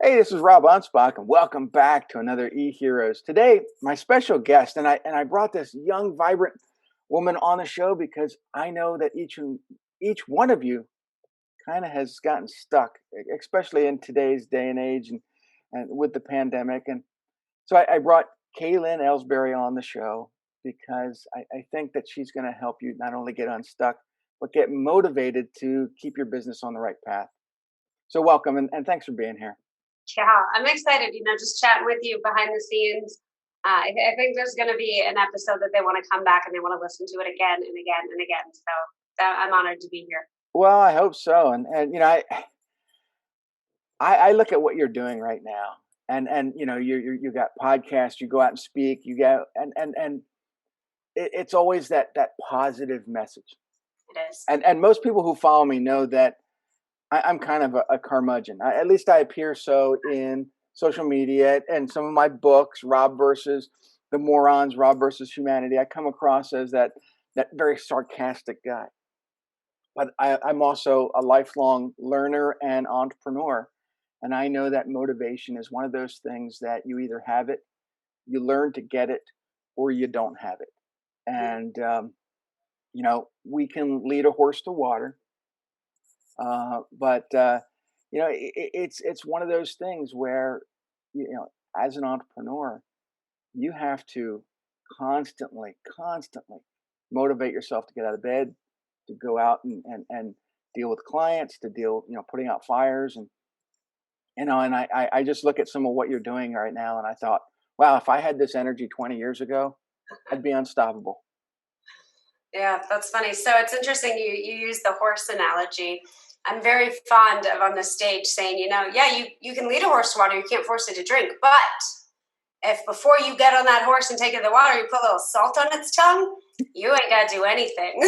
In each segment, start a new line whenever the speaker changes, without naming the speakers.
Hey, this is Rob Anspach, and welcome back to another eHeroes. Today, my special guest, and I brought this young, vibrant woman on the show because I know that each one of you kind of has gotten stuck, especially in today's day and age, and with the pandemic. And so I brought Klyn Elsbury on the show because I think that she's going to help you not only get unstuck, but get motivated to keep your business on the right path. So welcome, and thanks for being here.
Yeah, I'm excited, just chatting with you behind the scenes. I think there's going to be an episode that they want to come back and they want to listen to it again and again and again. So I'm honored to be here.
Well, I hope so. I look at what you're doing right now, and you got podcasts, you go out and speak, you go and it's always that positive message.
It is.
And most people who follow me know that I'm kind of a curmudgeon. At least I appear so in social media and some of my books, Rob versus the Morons, Rob versus Humanity. I come across as that very sarcastic guy. But I'm also a lifelong learner and entrepreneur. And I know that motivation is one of those things that you either have it, you learn to get it, or you don't have it. And, we can lead a horse to water. It's one of those things where, as an entrepreneur, you have to constantly motivate yourself to get out of bed, to go out and deal with clients, to deal, putting out fires. And I just look at some of what you're doing right now. And I thought, wow, if I had this energy 20 years ago, I'd be unstoppable.
Yeah, that's funny. So it's interesting you use the horse analogy. I'm very fond of on the stage saying, you can lead a horse to water, you can't force it to drink. But if before you get on that horse and take it to the water, you put a little salt on its tongue, you ain't got to do anything.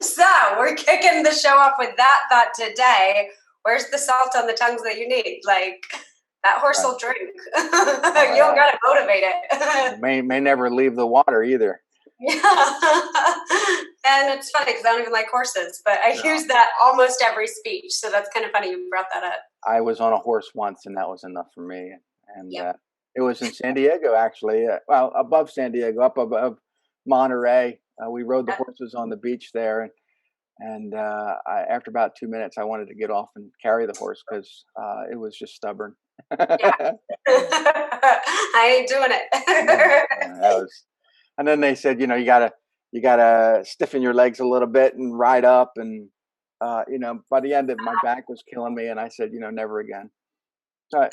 So we're kicking the show off with that thought today. Where's the salt on the tongues that you need? Like, that horse will drink. You don't got to motivate it.
may never leave the water either.
Yeah. And it's funny because I don't even like horses, but I use that almost every speech. So that's kind of funny you brought that up.
I was on a horse once, and that was enough for me. And it was in San Diego, actually. Well, above San Diego, up above Monterey. We rode the horses on the beach there, and after about 2 minutes, I wanted to get off and carry the horse because it was just stubborn.
Yeah. I ain't doing it.
And then they said, you gotta stiffen your legs a little bit and ride up, and by the end of my back was killing me, and I said, never again. So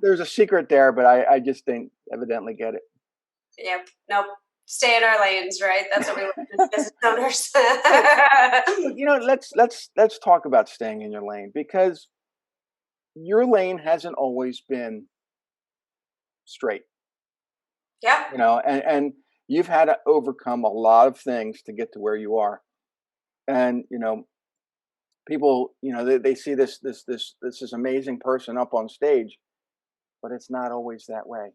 there's a secret there, but I just didn't evidently get it.
Yep. Nope. Stay in our lanes, right? That's what we want as business owners.
Let's talk about staying in your lane, because your lane hasn't always been straight.
Yeah.
And you've had to overcome a lot of things to get to where you are. And, people, they see this amazing person up on stage, but it's not always that way.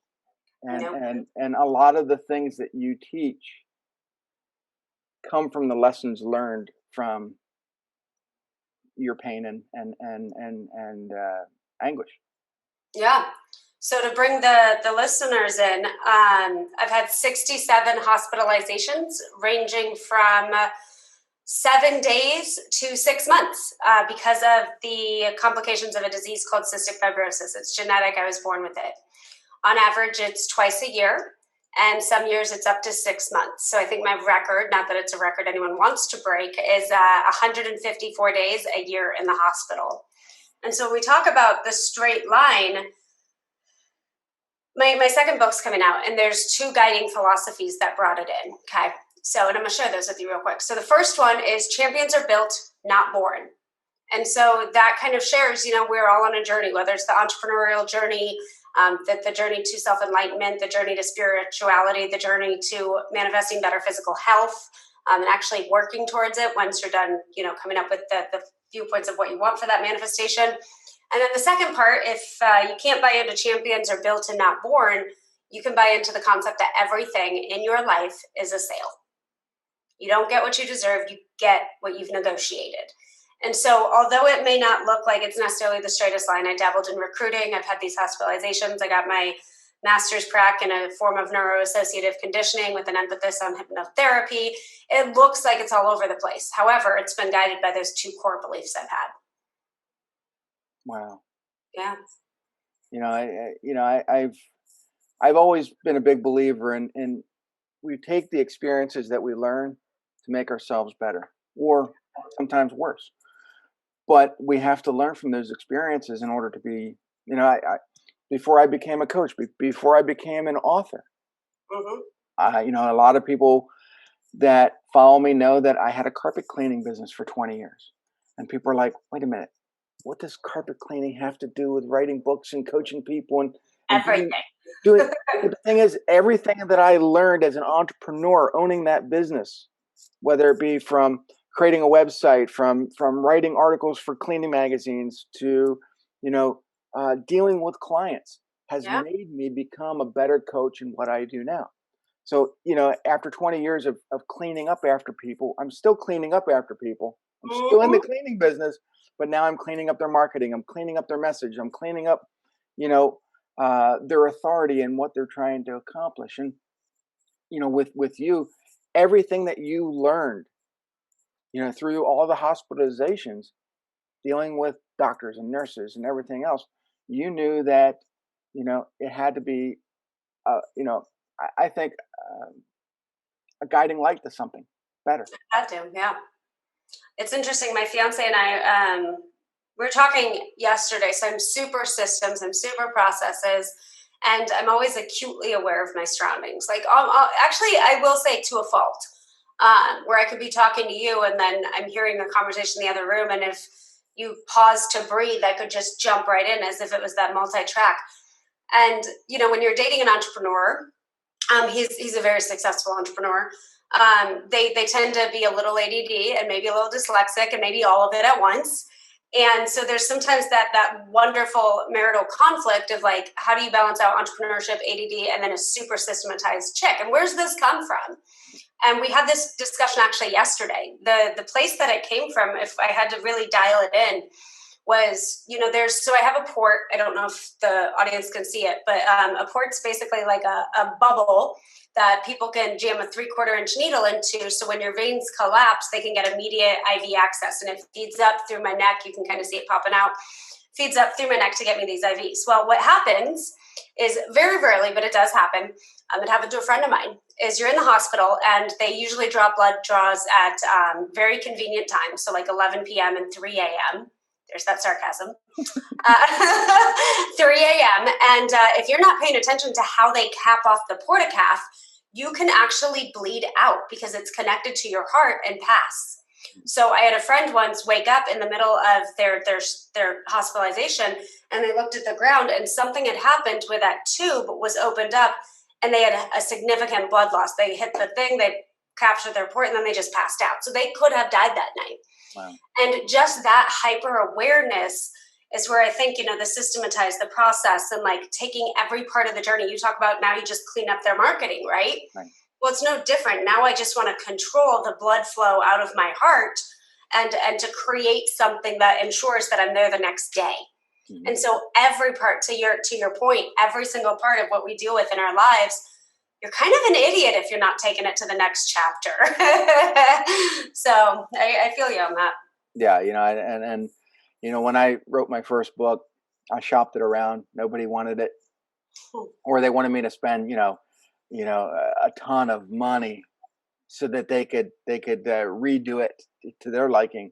And a lot of the things that you teach come from the lessons learned from your pain and anguish.
Yeah. So to bring the listeners in, I've had 67 hospitalizations ranging from 7 days to 6 months because of the complications of a disease called cystic fibrosis. It's genetic. I was born with it. On average, it's twice a year, and some years it's up to 6 months. So I think my record, not that it's a record anyone wants to break, is 154 days a year in the hospital. And so when we talk about the straight line, my second book's coming out, and there's 2 guiding philosophies that brought it in. Okay. So, and I'm going to share those with you real quick. So the first one is champions are built, not born. And so that kind of shares, we're all on a journey, whether it's the entrepreneurial journey, the journey to self-enlightenment, the journey to spirituality, the journey to manifesting better physical health, and actually working towards it once you're done, coming up with the viewpoints of what you want for that manifestation. And then the second part, if you can't buy into champions are built and not born, you can buy into the concept that everything in your life is a sale. You don't get what you deserve, you get what you've negotiated. And so, although it may not look like it's necessarily the straightest line, I dabbled in recruiting. I've had these hospitalizations. I got my master's prac in a form of neuroassociative conditioning with an emphasis on hypnotherapy. It looks like it's all over the place. However, it's been guided by those two core beliefs I've had.
Wow.
Yeah.
I've always been a big believer in we take the experiences that we learn to make ourselves better, or sometimes worse. But we have to learn from those experiences in order to be, before I became a coach, before I became an author,
Mm-hmm.
a lot of people that follow me know that I had a carpet cleaning business for 20 years. And people are like, wait a minute, what does carpet cleaning have to do with writing books and coaching people and
Everything.
doing but the thing is, everything that I learned as an entrepreneur owning that business, whether it be from creating a website, from writing articles for cleaning magazines, to dealing with clients, has
Yeah.
made me become a better coach in what I do now. So, after 20 years of cleaning up after people, I'm still cleaning up after people. I'm still in the
Mm-hmm.
cleaning business, but now I'm cleaning up their marketing. I'm cleaning up their message. I'm cleaning up, their authority and what they're trying to accomplish. And, with you, everything that you learned, through all the hospitalizations, dealing with doctors and nurses and everything else, you knew that, it had to be, uh, you know, I think a guiding light to something better.
Had to, yeah. It's interesting. My fiance and I, we were talking yesterday. So I'm super systems, I'm super processes, and I'm always acutely aware of my surroundings. Like, actually, I will say to a fault, where I could be talking to you and then I'm hearing a conversation in the other room. And if you pause to breathe, I could just jump right in as if it was that multi-track. And, when you're dating an entrepreneur, he's a very successful entrepreneur. They tend to be a little ADD and maybe a little dyslexic and maybe all of it at once. And so there's sometimes that wonderful marital conflict of like, how do you balance out entrepreneurship, ADD, and then a super systematized chick? And where's this come from? And we had this discussion actually yesterday. The place that it came from, if I had to really dial it in, was, so I have a port. I don't know if the audience can see it, but a port's basically like a bubble that people can jam a 3/4 inch needle into. So when your veins collapse, they can get immediate IV access. And it feeds up through my neck. You can kind of see it popping out. Feeds up through my neck to get me these IVs. Well, what happens is very rarely, but it does happen. It happened to a friend of mine, is you're in the hospital and they usually draw blood draws at very convenient times. So like 11 p.m. and 3 a.m. There's that sarcasm. 3 a.m. And if you're not paying attention to how they cap off the portacath, you can actually bleed out because it's connected to your heart and pass. So I had a friend once wake up in the middle of their hospitalization, and they looked at the ground and something had happened where that tube was opened up and they had a significant blood loss. They hit the thing, they captured their port, and then they just passed out. So they could have died that night.
Wow.
And just that hyper awareness is where I think, the systematize the process and like taking every part of the journey. You talk about now you just clean up their marketing, right?
Right.
Well, it's no different. Now I just want to control the blood flow out of my heart and to create something that ensures that I'm there the next day. Mm-hmm. And so every part, to your point, every single part of what we deal with in our lives, you're kind of an idiot if you're not taking it to the next chapter. So I feel you on that.
Yeah, and when I wrote my first book, I shopped it around. Nobody wanted it, or they wanted me to spend, a ton of money so that they could redo it to their liking.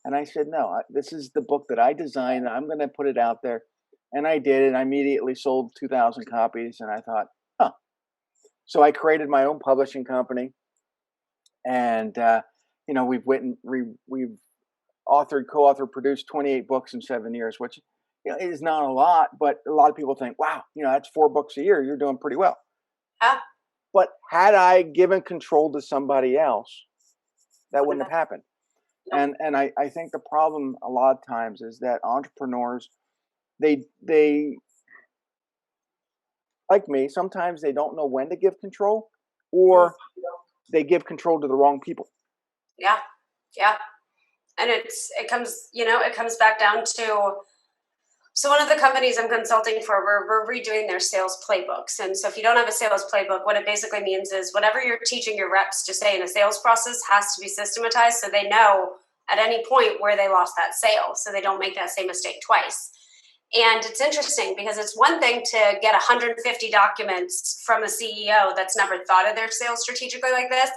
And I said, no, this is the book that I designed. I'm going to put it out there. And I did it. I immediately sold 2,000 copies. And I thought, huh. So I created my own publishing company. And, we've authored, co-authored, produced 28 books in 7 years, which is not a lot. But a lot of people think, wow, that's 4 books a year. You're doing pretty well.
Yeah.
But had I given control to somebody else, that wouldn't have happened. Nope. And I think the problem a lot of times is that entrepreneurs, they like me, sometimes they don't know when to give control, or they give control to the wrong people.
Yeah. Yeah. And it comes back down to, so one of the companies I'm consulting for, we're redoing their sales playbooks. And so if you don't have a sales playbook, what it basically means is whatever you're teaching your reps to say in a sales process has to be systematized so they know at any point where they lost that sale so they don't make that same mistake twice. And it's interesting because it's one thing to get 150 documents from a CEO that's never thought of their sales strategically like this.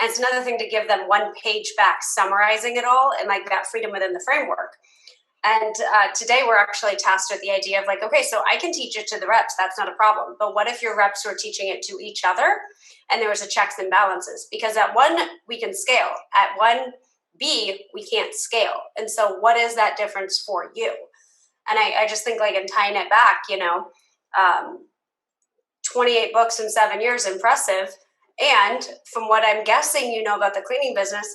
And it's another thing to give them one page back summarizing it all and like that freedom within the framework. And today we're actually tasked with the idea of like, okay, so I can teach it to the reps. That's not a problem. But what if your reps were teaching it to each other and there was a checks and balances? Because at one, we can scale. At one B, we can't scale. And so what is that difference for you? And I just think like in tying it back, 28 books in 7 years, impressive. And from what I'm guessing, about the cleaning business,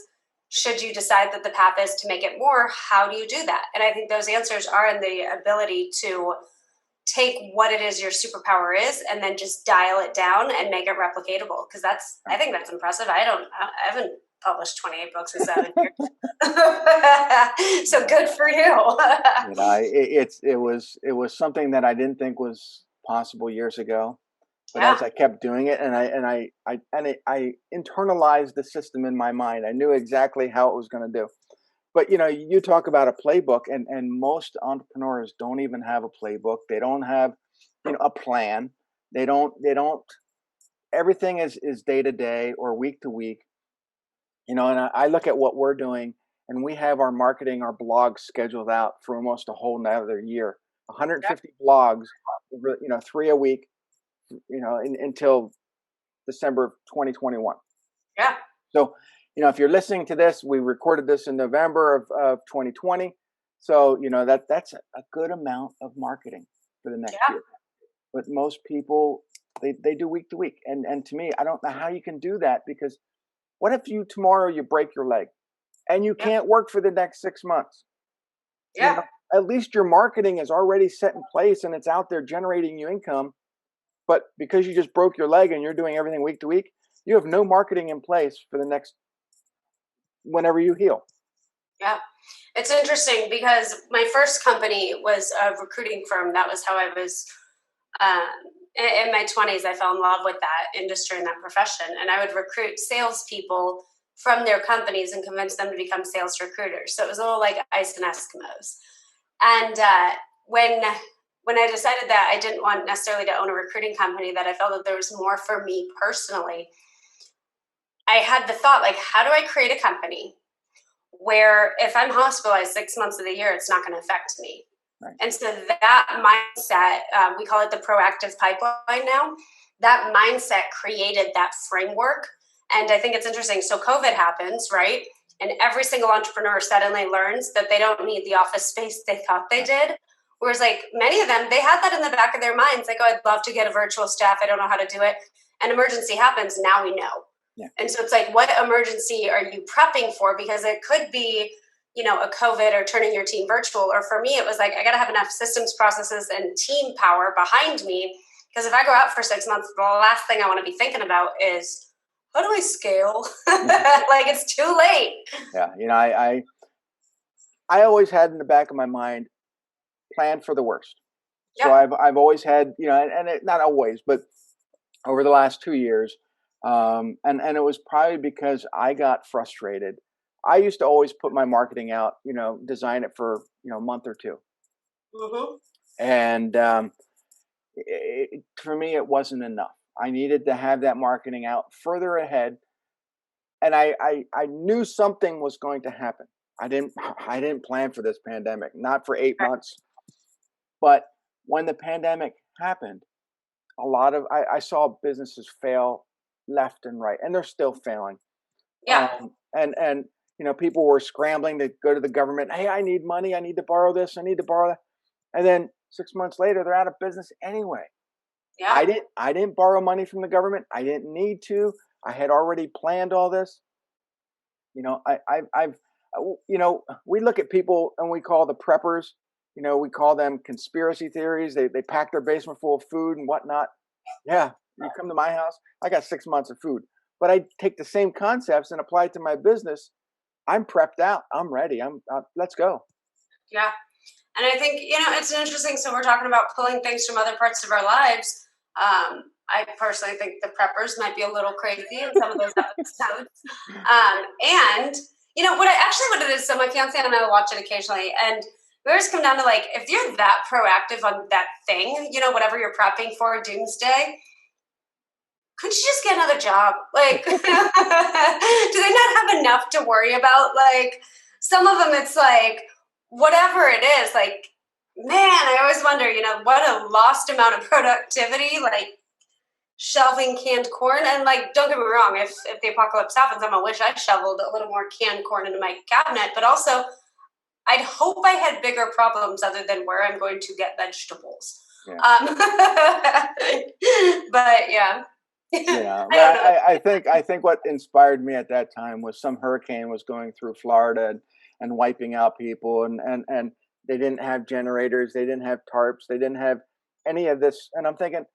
should you decide that the path is to make it more, how do you do that? And I think those answers are in the ability to take what it is your superpower is and then just dial it down and make it replicatable. Because I think that's impressive. I haven't published 28 books in 7 years. So good for you.
It was something that I didn't think was possible years ago. But as I kept doing it, and I internalized the system in my mind, I knew exactly how it was going to do. But you talk about a playbook, and most entrepreneurs don't even have a playbook. They don't have a plan. They don't. Everything is day to day or week to week. And I look at what we're doing, and we have our marketing, our blogs scheduled out for almost a whole nother year. 150 blogs, 3 a week. Until December of 2021.
Yeah.
So, if you're listening to this, we recorded this in November of 2020. So, that's a good amount of marketing for the next year. But most people, they do week to week. And to me, I don't know how you can do that, because what if tomorrow you break your leg and you can't work for the next 6 months?
Yeah.
At least your marketing is already set in place and it's out there generating you income. But because you just broke your leg and you're doing everything week to week, you have no marketing in place for the next, whenever you heal.
Yeah. It's interesting because my first company was a recruiting firm. That was how I was, in my 20s, I fell in love with that industry and that profession. And I would recruit salespeople from their companies and convince them to become sales recruiters. So it was a little like ice and Eskimos. And when I decided that I didn't want necessarily to own a recruiting company, that I felt that there was more for me personally, I had the thought, like, how do I create a company where if I'm hospitalized 6 months of the year, it's not going to affect me? Right. And so that mindset, we call it the proactive pipeline now, that mindset created that framework. And I think it's interesting. So COVID happens, right? And every single entrepreneur suddenly learns that they don't need the office space they thought they did. Whereas like many of them, they had that in the back of their minds, like, oh, I'd love to get a virtual staff. I don't know how to do it. An emergency happens. Now we know. Yeah. And so it's like, what emergency are you prepping for? Because it could be, a COVID or turning your team virtual. Or for me, it was like, I got to have enough systems, processes, and team power behind me. Because if I go out for 6 months, the last thing I want to be thinking about is, how do I scale? Like, it's too late.
Yeah. I always had in the back of my mind, plan for the worst. So I've always had, not always, but over the last 2 years, and it was probably because I got frustrated. I used to always put my marketing out, design it for, a month or two. Mm-hmm. And for me, it wasn't enough. I needed to have that marketing out further ahead. And I knew something was going to happen. I didn't plan for this pandemic, not for 8 months. But when the pandemic happened, I saw businesses fail left and right, and they're still failing.
Yeah.
And people were scrambling to go to the government. Hey, I need money. I need to borrow this. I need to borrow that. And then 6 months later, they're out of business anyway. Yeah. I didn't borrow money from the government. I didn't need to. I had already planned all this. We look at people and we call the preppers. We call them conspiracy theories. They pack their basement full of food and whatnot. Yeah, you come to my house, I got 6 months of food. But I take the same concepts and apply it to my business. I'm prepped out. I'm ready. Let's go.
Yeah. And I think, it's interesting. So we're talking about pulling things from other parts of our lives. I personally think the preppers might be a little crazy in some of those episodes. And, what it is, so my fiance and I will watch it occasionally. And we always come down to like, if you're that proactive on that thing, whatever you're prepping for doomsday, could you just get another job? Like, do they not have enough to worry about? Like, some of them, it's like, whatever it is, like, man, I always wonder, what a lost amount of productivity, like shelving canned corn. And like, don't get me wrong, if the apocalypse happens, I'm gonna wish I shoveled a little more canned corn into my cabinet. But also, I'd hope I had bigger problems other than where I'm going to get vegetables. Yeah. But yeah.
I think what inspired me at that time was some hurricane was going through Florida and wiping out people, and they didn't have generators, they didn't have tarps, they didn't have any of this. And I'm thinking,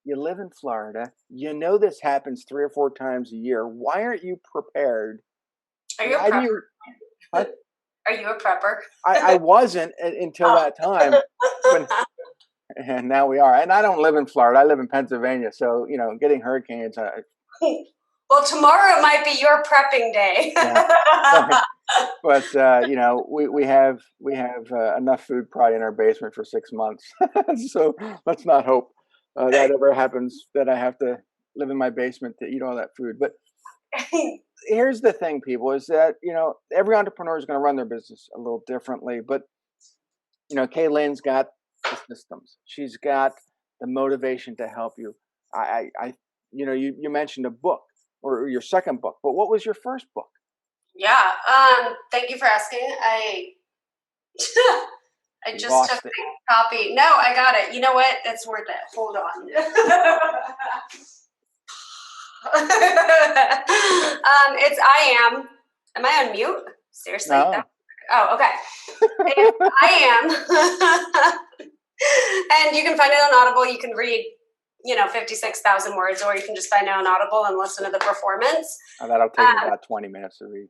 you live in Florida, this happens 3 or 4 times a year. Why aren't you prepared?
Are you a prepper? What? Are you a prepper?
I wasn't until that time. And now we are. And I don't live in Florida. I live in Pennsylvania. So, getting hurricanes.
Well, tomorrow might be your prepping day.
Yeah. But, we have enough food probably in our basement for 6 months. So let's not hope that ever happens, that I have to live in my basement to eat all that food. But here's the thing, people, is that, every entrepreneur is going to run their business a little differently. But, Klyn's got the systems. She's got the motivation to help you. You mentioned a book, or your second book, but what was your first book?
Yeah. Thank you for asking. I just took a copy. No, I got it. You know what? It's worth it. Hold on. It's Am I on mute? Seriously?
No.
Okay. I am. And you can find it on Audible. You can read, 56,000 words, or you can just find it on Audible and listen to the performance.
That'll take me about 20 minutes to read.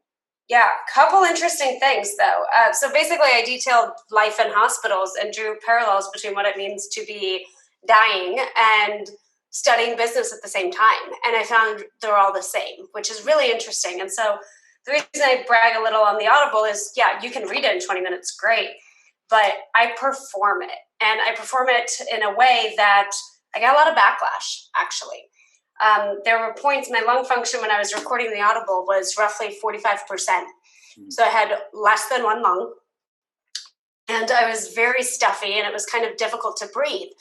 Yeah, couple interesting things though. So basically, I detailed life in hospitals and drew parallels between what it means to be dying and studying business at the same time. And I found they're all the same, which is really interesting. And so the reason I brag a little on the Audible is, yeah, you can read it in 20 minutes, great. But I perform it. And I perform it in a way that I got a lot of backlash, actually. There were points, my lung function when I was recording the Audible was roughly 45%. So I had less than one lung. And I was very stuffy, and it was kind of difficult to breathe.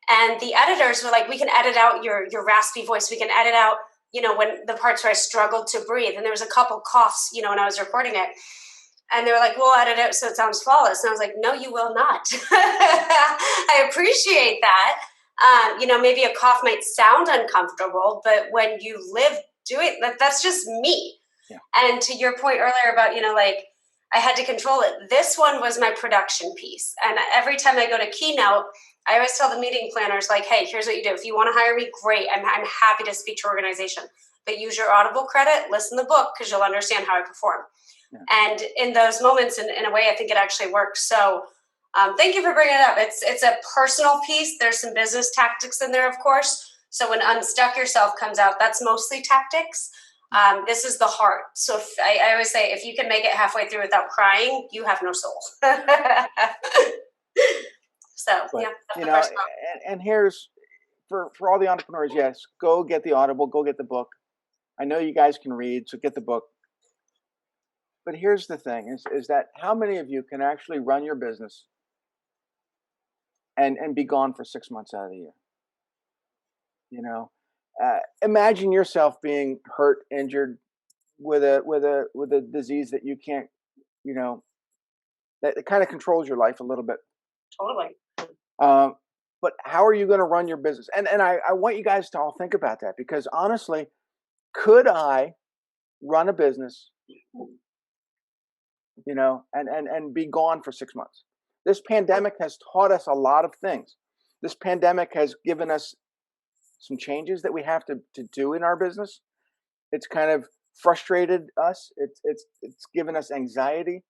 And the editors were like, we can edit out your raspy voice. We can edit out, when the parts where I struggled to breathe. And there was a couple coughs, when I was recording it. And they were like, we'll edit it so it sounds flawless. And I was like, no, you will not. I appreciate that. Maybe a cough might sound uncomfortable, but when you do it, that's just me. Yeah. And to your point earlier about, I had to control it. This one was my production piece. And every time I go to keynote, I always tell the meeting planners, like, hey, here's what you do. If you want to hire me, great. I'm happy to speak to your organization. But use your Audible credit, listen to the book, because you'll understand how I perform. Yeah. And in those moments, in a way, I think it actually works. So thank you for bringing it up. It's a personal piece. There's some business tactics in there, of course. So when Unstuck Yourself comes out, that's mostly tactics. This is the heart. So I always say, if you can make it halfway through without crying, you have no soul.
And here's for all the entrepreneurs, yes, go get the Audible, go get the book. I know you guys can read, so get the book. But here's the thing is that how many of you can actually run your business and be gone for 6 months out of the year? Imagine yourself being hurt, injured with a disease that you can't, that kind of controls your life a little bit.
Totally.
But how are you going to run your business? And I want you guys to all think about that, because honestly, could I run a business, and be gone for 6 months? This pandemic has taught us a lot of things. This pandemic has given us some changes that we have to do in our business. It's kind of frustrated us. It's given us anxiety.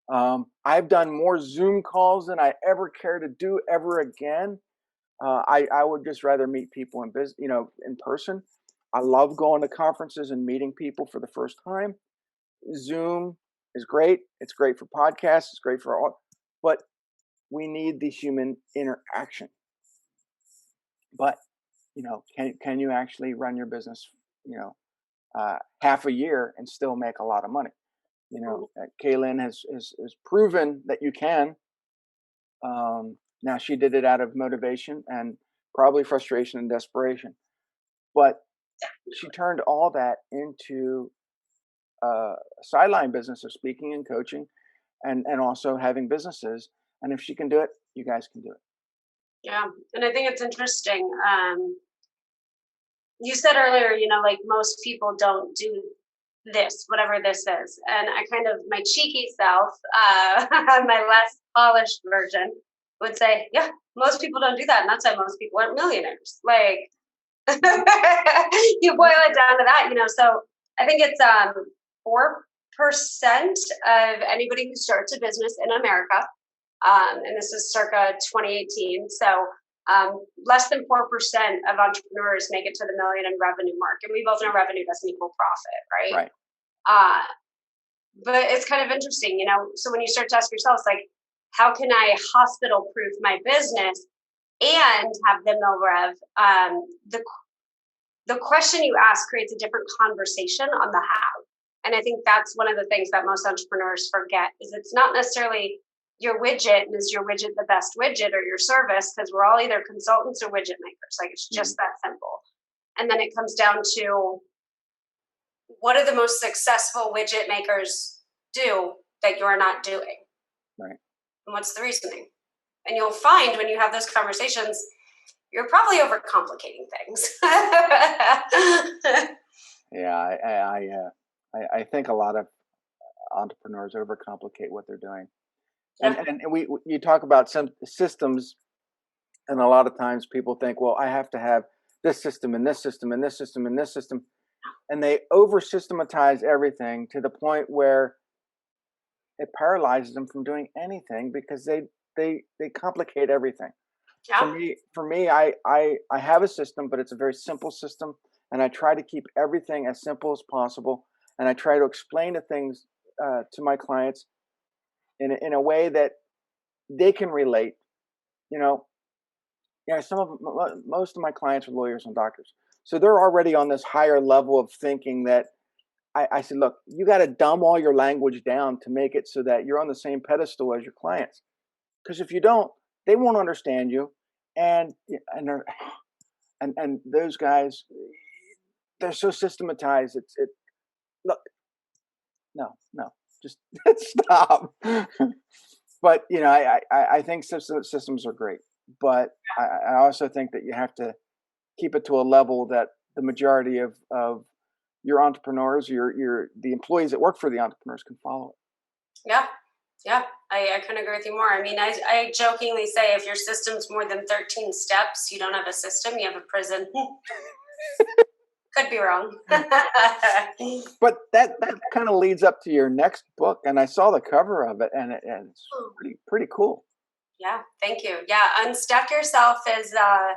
I've done more Zoom calls than I ever care to do ever again. I would just rather meet people in person. I love going to conferences and meeting people for the first time. Zoom is great. It's great for podcasts. It's great for all, but we need the human interaction. But can you actually run your business, half a year and still make a lot of money? Klyn has proven that you can. Now she did it out of motivation and probably frustration and desperation, but she turned all that into a sideline business of speaking and coaching, and also having businesses. And if she can do it, you guys can do it.
Yeah, and I think it's interesting. You said earlier, like most people don't do this, whatever this is. And I kind of, my cheeky self, my less polished version would say, yeah, most people don't do that. And that's why most people aren't millionaires. Like, you boil it down to that, so I think it's 4% of anybody who starts a business in America. And this is circa 2018. So less than 4% of entrepreneurs make it to the million in revenue mark. And we both know revenue doesn't equal profit, right?
Right.
But it's kind of interesting, so when you start to ask yourself, like, how can I hospital proof my business and have the mill rev? The question you ask creates a different conversation on the how. And I think that's one of the things that most entrepreneurs forget is it's not necessarily your widget, and is your widget the best widget, or your service, because we're all either consultants or widget makers. Like, it's just that simple. And then it comes down to, what are the most successful widget makers do that you're not doing?
Right.
And what's the reasoning? And you'll find when you have those conversations, you're probably overcomplicating things.
Yeah, I think a lot of entrepreneurs overcomplicate what they're doing.
Yeah.
And you talk about some systems, and a lot of times people think, well, I have to have this system and this system and this system and this system, and they over systematize everything to the point where it paralyzes them from doing anything because they complicate everything.
Yeah.
For me, I have a system, but it's a very simple system, and I try to keep everything as simple as possible, and I try to explain the things to my clients in a way that they can relate. Most of my clients are lawyers and doctors, so they're already on this higher level of thinking that I said, look, you got to dumb all your language down to make it so that you're on the same pedestal as your clients. Because if you don't, they won't understand you, and those guys, they're so systematized. Look, no, just stop. But I think systems are great, but I also think that you have to keep it to a level that the majority of your entrepreneurs, the employees that work for the entrepreneurs can follow it.
Yeah, I couldn't agree with you more. I mean, I jokingly say, if your system's more than 13 steps, you don't have a system, you have a prison. Could be wrong.
But that kind of leads up to your next book, and I saw the cover of it, and it's pretty cool.
Yeah, thank you. Yeah, Unstuck Yourself is, I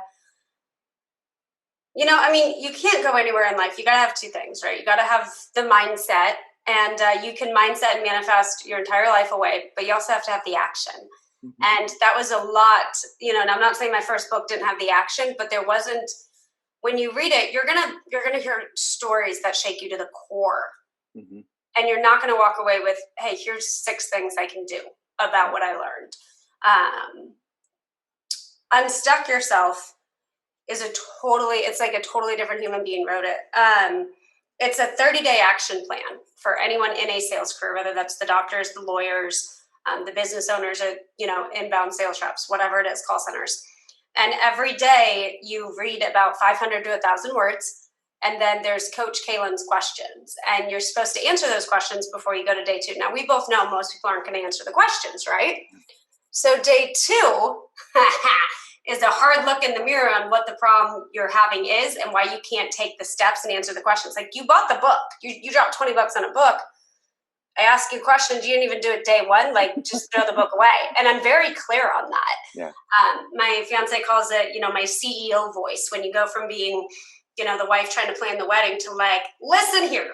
mean, you can't go anywhere in life. You got to have two things, right? You got to have the mindset, and you can mindset and manifest your entire life away, but you also have to have the action. Mm-hmm. And that was a lot, and I'm not saying my first book didn't have the action, but there wasn't. When you read it, you're gonna hear stories that shake you to the core. Mm-hmm. And you're not gonna walk away with, hey, here's 6 things I can do about what I learned. Unstuck Yourself is it's like a totally different human being wrote it. It's a 30-day action plan for anyone in a sales career, whether that's the doctors, the lawyers, the business owners at, inbound sales reps, whatever it is, call centers. And every day you read about 500 to 1,000 words, and then there's Coach Klyn's questions, and you're supposed to answer those questions before you go to day 2. Now, we both know most people aren't going to answer the questions, right? So day 2 is a hard look in the mirror on what the problem you're having is and why you can't take the steps and answer the questions. Like, you bought the book, you dropped $20 on a book. I ask you questions, you didn't even do it day one. Like, just throw the book away. And I'm very clear on that.
Yeah.
My fiance calls it, my CEO voice, when you go from being, the wife trying to plan the wedding to like, listen here.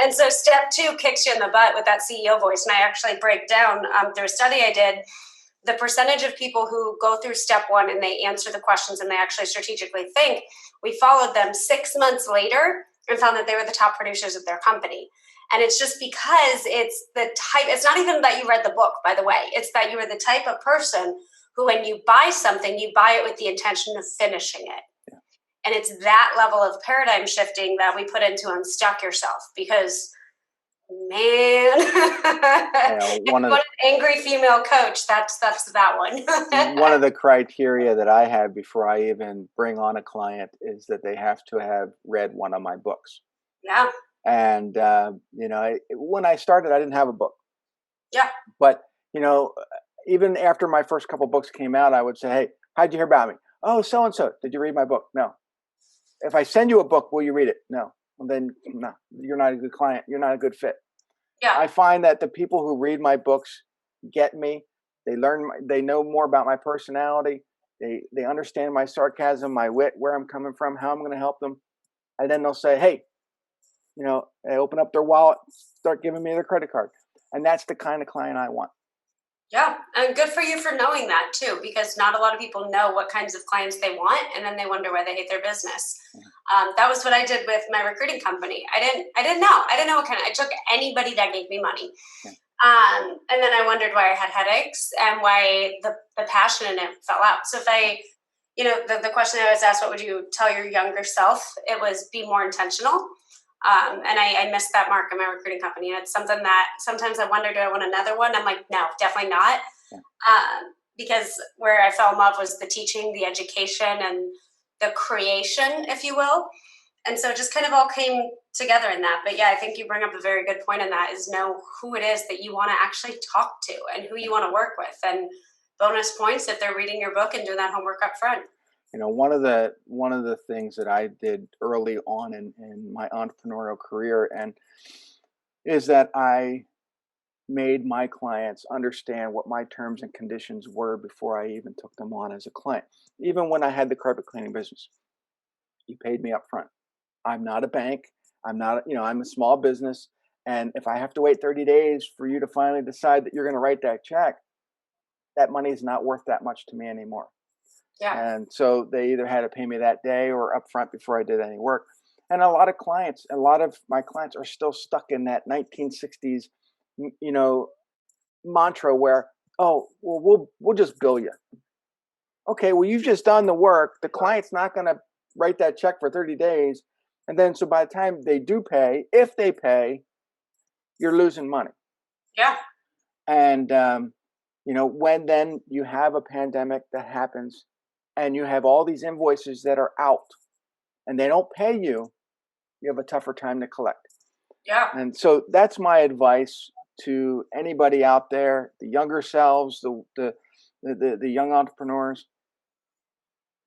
And so step 2 kicks you in the butt with that CEO voice. And I actually break down through a study I did, the percentage of people who go through step 1 and they answer the questions and they actually strategically think. We followed them 6 months later and found that they were the top producers of their company. And it's just because it's the type, it's not even that you read the book, by the way. It's that you are the type of person who, when you buy something, you buy it with the intention of finishing it.
Yeah.
And it's that level of paradigm shifting that we put into Unstuck Yourself, because, man, if you want an angry female coach, that's that one.
One of the criteria that I have before I even bring on a client is that they have to have read one of my books.
Yeah.
And, when I started, I didn't have a book.
Yeah.
But, even after my first couple books came out, I would say, hey, how'd you hear about me? Oh, so-and-so. Did you read my book? No. If I send you a book, will you read it? No. Well, then, no, you're not a good client. You're not a good fit.
Yeah.
I find that the people who read my books get me. They they know more about my personality. They understand my sarcasm, my wit, where I'm coming from, how I'm going to help them. And then they'll say, hey, they open up their wallet, start giving me their credit card. And that's the kind of client I want.
Yeah. And good for you for knowing that too, because not a lot of people know what kinds of clients they want. And then they wonder why they hate their business. That was what I did with my recruiting company. I didn't know what I took anybody that gave me money.
Yeah.
And then I wondered why I had headaches and why the passion in it fell out. So if the question I was asked, what would you tell your younger self? It was, be more intentional. And I missed that mark in my recruiting company. And it's something that sometimes I wonder, do I want another one? I'm like, no, definitely not.
Yeah.
Because where I fell in love was the teaching, the education, and the creation, if you will. And so it just kind of all came together in that. But yeah, I think you bring up a very good point in that, is know who it is that you want to actually talk to and who you want to work with. And bonus points if they're reading your book and doing that homework up front.
One of the things that I did early on in my entrepreneurial career is that I made my clients understand what my terms and conditions were before I even took them on as a client. Even when I had the carpet cleaning business, you paid me up front. I'm not a bank. I'm not, I'm a small business. And if I have to wait 30 days for you to finally decide that you're going to write that check, that money is not worth that much to me anymore.
Yeah.
And so they either had to pay me that day or upfront before I did any work. And a lot of my clients are still stuck in that 1960s, mantra where, oh, well, we'll just bill you. Okay, well, you've just done the work. The client's not going to write that check for 30 days. And then so by the time they do pay, if they pay, you're losing money.
Yeah.
And, when then you have a pandemic that happens, and you have all these invoices that are out and they don't pay you, you have a tougher time to collect.
Yeah.
And so that's my advice to anybody out there, the younger selves, the young entrepreneurs.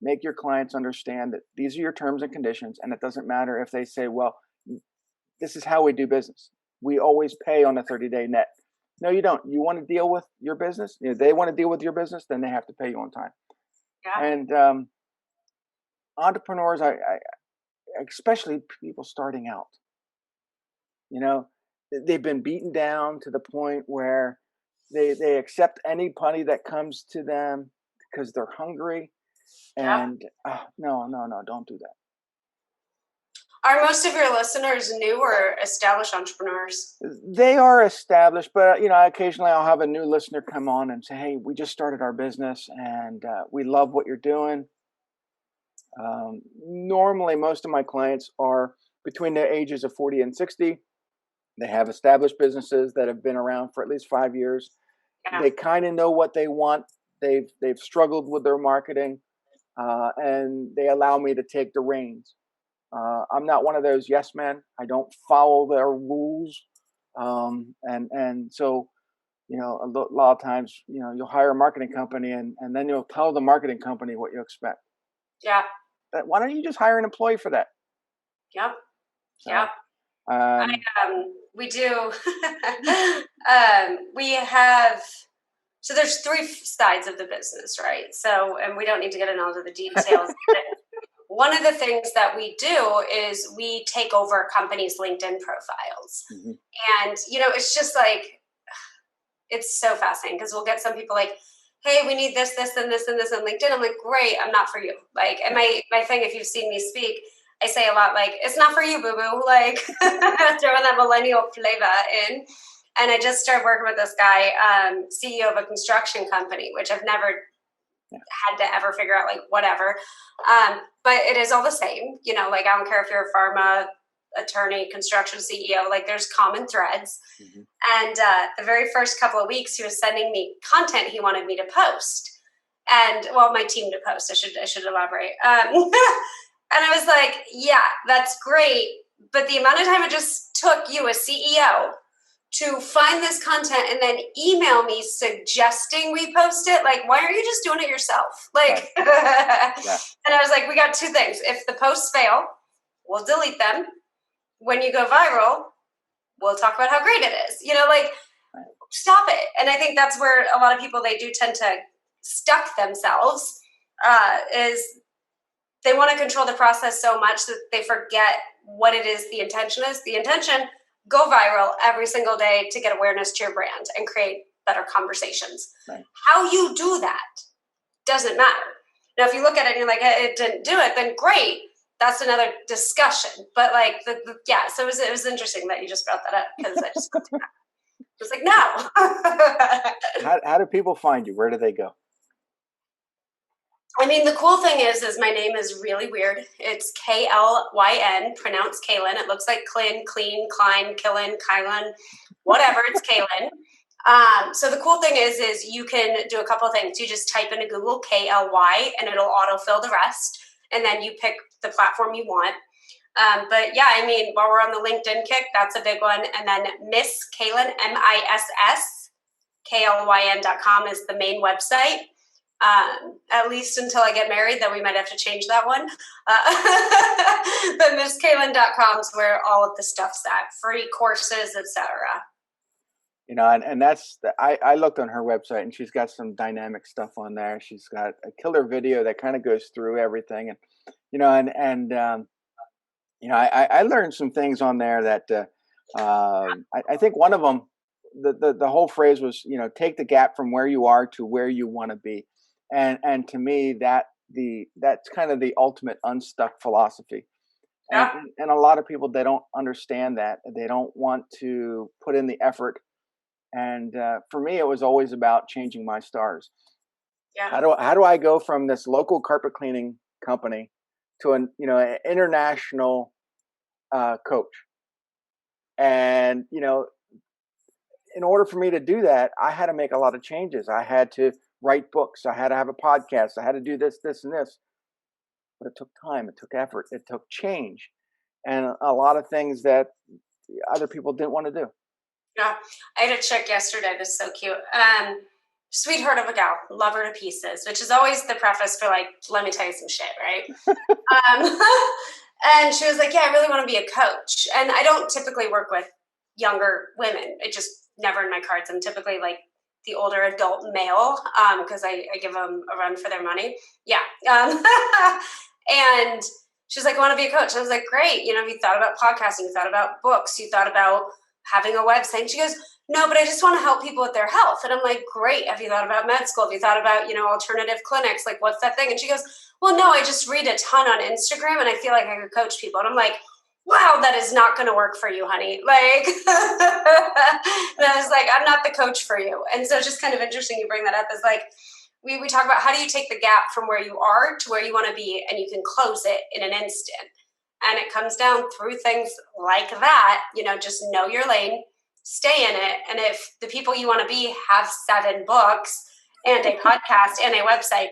Make your clients understand that these are your terms and conditions, and it doesn't matter if they say, well, this is how we do business. We always pay on a 30-day net. No, you don't. You want to deal with your business? If they want to deal with your business, then they have to pay you on time.
Yeah.
And entrepreneurs, I especially people starting out, they've been beaten down to the point where they accept any money that comes to them because they're hungry. And no, don't do that.
Are most of your listeners new or established entrepreneurs?
They are established, but occasionally I'll have a new listener come on and say, hey, we just started our business and we love what you're doing. Normally, most of my clients are between the ages of 40 and 60. They have established businesses that have been around for at least 5 years. Yeah. They kind of know what they want. They've struggled with their marketing, and they allow me to take the reins. I'm not one of those yes men. I don't follow their rules, and so lot of times, you'll hire a marketing company and then you'll tell the marketing company what you expect.
Yeah.
Why don't you just hire an employee for that?
Yep.
So,
Yep.
um,
We do. We have. So there's three sides of the business, right? So, and we don't need to get into all of the details. But one of the things that we do is we take over companies' LinkedIn profiles.
mm-hmm.
And, it's just like, it's so fascinating because we'll get some people like, hey, we need this, this, and this, and this on LinkedIn. I'm like, great, I'm not for you. Like, and my thing, if you've seen me speak, I say a lot like, it's not for you, boo-boo. Like, throwing that millennial flavor in. And I just started working with this guy, CEO of a construction company, which I've never had to ever figure out, like, whatever. But it is all the same. Like, I don't care if you're a pharma attorney, construction CEO, like, there's common threads. Mm-hmm. And the very first couple of weeks, he was sending me content he wanted me to post. And, well, my team to post, I should elaborate. And I was like, yeah, that's great. But the amount of time it just took you, a CEO, to find this content and then email me suggesting we post it, like, why aren't you just doing it yourself? Like, right. Yeah. And I was like, we got two things. If the posts fail, we'll delete them. When you go viral, we'll talk about how great it is. Like, right. Stop it. And I think that's where a lot of people, they do tend to stuck themselves, is they want to control the process so much that they forget what it is the intention is. The intention, go viral every single day to get awareness to your brand and create better conversations. Right. How you do that doesn't matter. Now, if you look at it and you're like, it didn't do it, then great. That's another discussion. But like, so it was interesting that you just brought that up because I just was like, no.
How do people find you? Where do they go?
I mean, the cool thing is my name is really weird. It's Klyn, pronounced Kaylin. It looks like Klyn, Clean, Klein, Killin, Kylan, whatever. It's Kaylin. So the cool thing is you can do a couple of things. You just type into Google KLY and it'll autofill the rest. And then you pick the platform you want. But yeah, I mean, while we're on the LinkedIn kick, that's a big one. And then Miss Kaylin, MISS, KLYN.com is the main website. At least until I get married, then we might have to change that one. But MissKaylin.com is where all of the stuff's at, free courses, etc.
And that's I looked on her website and she's got some dynamic stuff on there. She's got a killer video that kind of goes through everything, and I learned some things on there that I think one of them, the whole phrase was, take the gap from where you are to where you want to be. And to me, that's kind of the ultimate unstuck philosophy. Yeah. And a lot of people, they don't understand that. They don't want to put in the effort. And for me, it was always about changing my stars. Yeah. How do I go from this local carpet cleaning company to an international coach? And in order for me to do that, I had to make a lot of changes. I had to write books. I had to have a podcast. I had to do this, this, and this. But it took time. It took effort. It took change. And a lot of things that other people didn't want to do.
Yeah. I had a chick yesterday that's so cute. Sweetheart of a gal. Love her to pieces, which is always the preface for like, let me tell you some shit, right? And she was like, yeah, I really want to be a coach. And I don't typically work with younger women. It just never in my cards. I'm typically like the older adult male because I give them a run for their money. Yeah. And she's like, I want to be a coach. I was like, great. You thought about podcasting, you thought about books, you thought about having a website. And she goes, no, but I just want to help people with their health. And I'm like, great. Have you thought about med school? Have you thought about, alternative clinics? Like, what's that thing? And she goes, well, no, I just read a ton on Instagram and I feel like I could coach people. And I'm like, wow, that is not going to work for you, honey. Like, and I was like, I'm not the coach for you. And so it's just kind of interesting you bring that up. Is like, we talk about how do you take the gap from where you are to where you want to be, and you can close it in an instant. And it comes down through things like that, just know your lane, stay in it. And if the people you want to be have 7 books and a podcast and a website,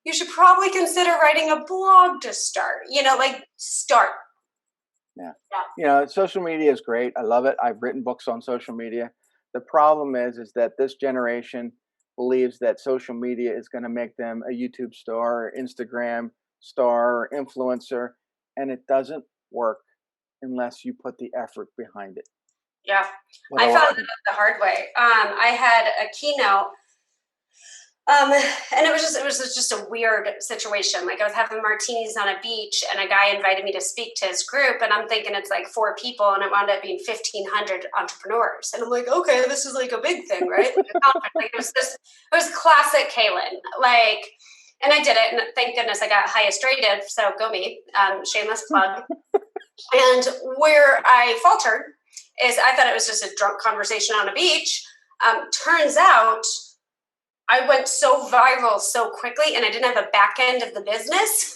you should probably consider writing a blog to start, start.
Yeah. Social media is great. I love it. I've written books on social media, The problem is that this generation believes that social media is going to make them a YouTube star, or Instagram star, or influencer, and it doesn't work unless you put the effort behind it.
Yeah,
But
I
a
found
lot
that
of
the hard way. I had a keynote, and it was just a weird situation. Like I was having martinis on a beach, and a guy invited me to speak to his group, and I'm thinking it's like 4 people, and it wound up being 1,500 entrepreneurs. And I'm like, okay, this is like a big thing, right? Like a conference. Like it was classic Kaylin. Like, and I did it, and thank goodness I got highest rated. So go me, shameless plug. And where I faltered is I thought it was just a drunk conversation on a beach. Turns out I went so viral so quickly, and I didn't have a back end of the business.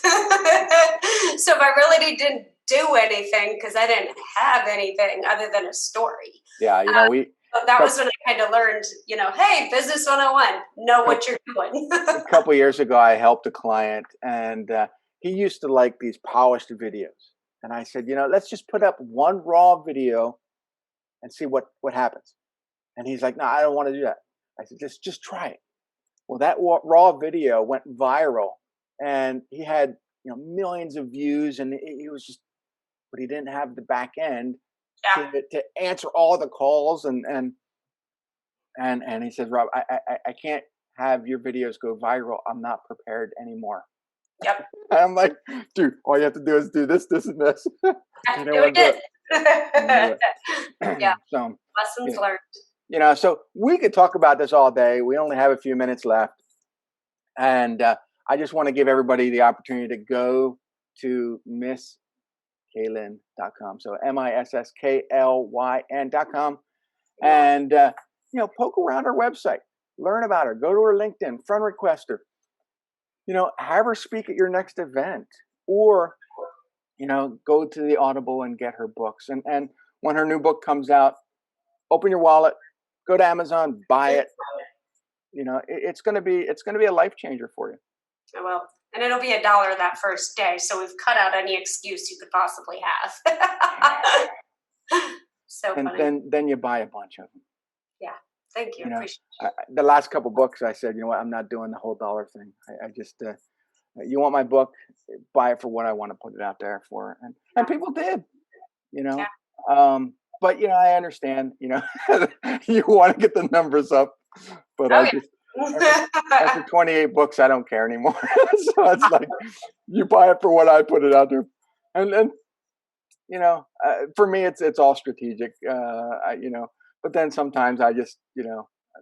So I really didn't do anything because I didn't have anything other than a story.
Yeah,
So that was when I kind of learned, hey, business 101, know what you're doing.
a couple of years ago, I helped a client, and he used to like these polished videos. And I said, let's just put up one raw video and see what happens. And he's like, no, I don't want to do that. I said, just try it. Well, that raw video went viral, and he had millions of views, and he was just, but he didn't have the back end to answer all the calls, and he says, Rob, I can't have your videos go viral. I'm not prepared anymore.
Yep.
And I'm like, dude, all you have to do is do this, and this. And
we did. Yeah.
So
Lessons learned.
So we could talk about this all day. We only have a few minutes left. And I just want to give everybody the opportunity to go to misskaylyn.com. So MISSKLYN.com. And, poke around her website, learn about her, go to her LinkedIn, friend request her, have her speak at your next event, or, go to the Audible and get her books. And when her new book comes out, open your wallet, go to Amazon, buy it. It's going to be a life changer for you.
I will. And it'll be $1 that first day. So we've cut out any excuse you could possibly have. So
and
funny.
Then you buy a bunch of them.
Yeah. Thank you. Appreciate
the last couple books, I said, I'm not doing the whole dollar thing. I just, you want my book, buy it for what I want to put it out there for. And people did,
Yeah.
But, I understand, you want to get the numbers up, but after 28 books, I don't care anymore. So it's like, you buy it for what I put it out there. And for me, it's all strategic, but then sometimes I just,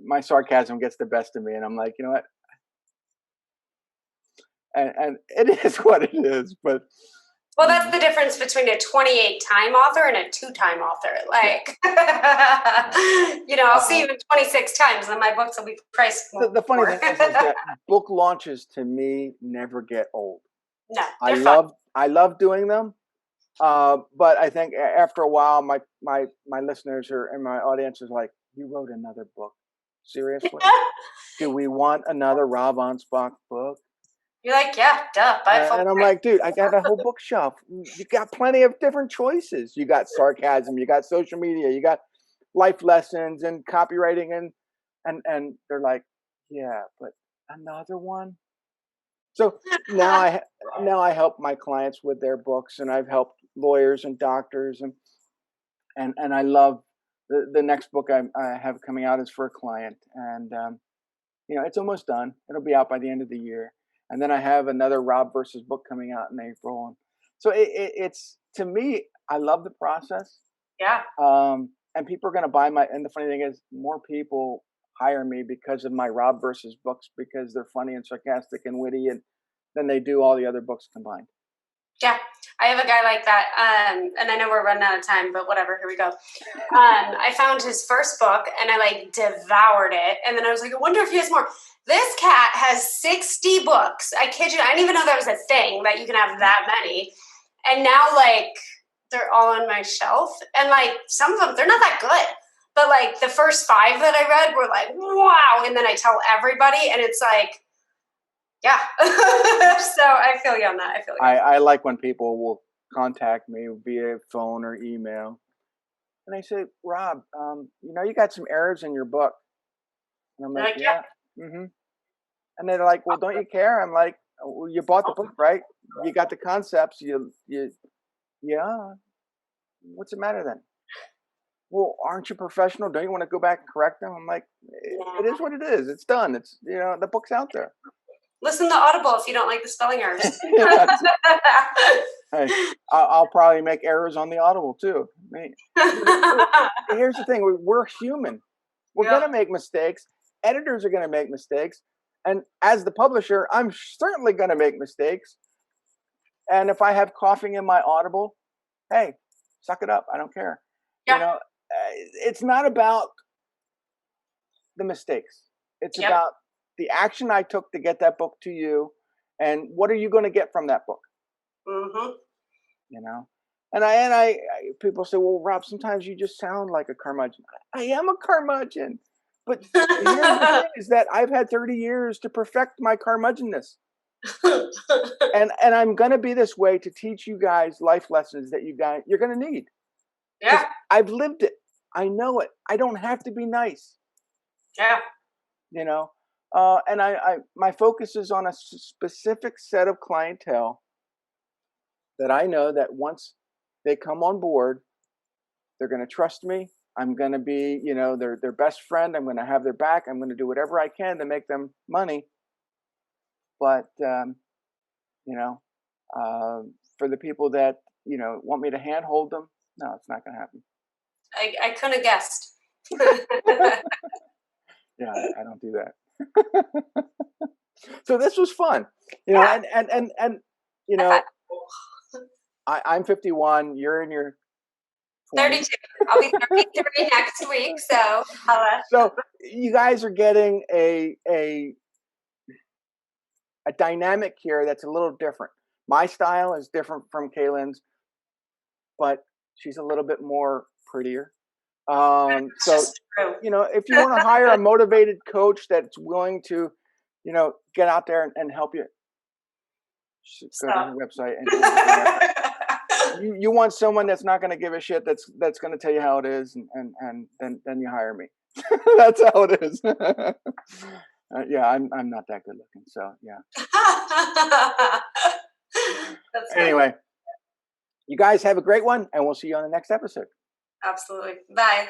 my sarcasm gets the best of me, and I'm like, you know what? And it is what it is, but.
Well, that's the difference between a 28-time author and a 2-time author. Like, I'll see you in 26 times, and my books will be priced more.
The funny thing is that book launches to me never get old.
No,
I love doing them, but I think after a while, my listeners and my audience is like, "You wrote another book? Seriously? Do we want another Rob Anspach book?"
You're like, yeah, duh.
And I'm like, dude, I got a whole bookshelf. You got plenty of different choices. You got sarcasm, you got social media, you got life lessons and copywriting, and they're like, yeah, but another one. So now I help my clients with their books, and I've helped lawyers and doctors, and I love the next book I have coming out is for a client, and it's almost done. It'll be out by the end of the year. And then I have another Rob versus book coming out in April. And so it's, to me, I love the process.
Yeah.
And people are going to buy and the funny thing is, more people hire me because of my Rob versus books, because they're funny and sarcastic and witty, and than they do all the other books combined.
Yeah, I have a guy like that. And I know we're running out of time, but whatever, here we go. I found his first book, and I devoured it. And then I was like, I wonder if he has more. This cat has 60 books. I kid you. I didn't even know that was a thing, that you can have that many. And now, they're all on my shelf. And, some of them, they're not that good. But, the first 5 that I read were wow. And then I tell everybody, and it's yeah. So I feel you on that. I like when people will contact me via phone or email.
And I say, Rob, you got some errors in your book. And I'm
They're
like,
like, yeah.
yeah. Mm-hmm. And they're like, well, don't you care? I'm like, well, you bought the book, right? You got the concepts. Yeah. What's the matter then? Well, aren't you professional? Don't you want to go back and correct them? I'm like, it is what it is. It's done. It's, the book's out there.
Listen to Audible if you don't like the spelling errors.
Yeah, hey, I'll probably make errors on the Audible too. Here's the thing: we're human. We're
Yeah.
gonna make mistakes. Editors are gonna make mistakes, and as the publisher, I'm certainly gonna make mistakes. And if I have coughing in my Audible, hey, suck it up. I don't care.
Yeah.
It's not about the mistakes. It's
Yep.
about the action I took to get that book to you, and what are you going to get from that book?
Mm-hmm.
And people say, well, Rob, sometimes you just sound like a curmudgeon. I am a curmudgeon, but here's the thing: is that I've had 30 years to perfect my curmudgeonness, and I'm going to be this way to teach you guys life lessons that you're going to need.
Yeah.
I've lived it. I know it. I don't have to be nice.
Yeah.
And my focus is on a specific set of clientele that I know that once they come on board, they're going to trust me. I'm going to be, their best friend. I'm going to have their back. I'm going to do whatever I can to make them money. But, for the people that, want me to handhold them, no, it's not going to happen.
I couldn't have guessed.
Yeah, I don't do that. So this was fun, and I'm 51. You're in your 20s.
32. I'll be 33 next week.
So you guys are getting a dynamic here that's a little different. My style is different from Klyn's, but she's a little bit more prettier. So if you want to hire a motivated coach that's willing to, get out there and help you, go to her website and you want someone that's not going to give a shit, that's going to tell you how it is, and then you hire me. That's how it is. Yeah, I'm not that good looking, so yeah. Anyway, you guys have a great one, and we'll see you on the next episode.
Absolutely. Bye.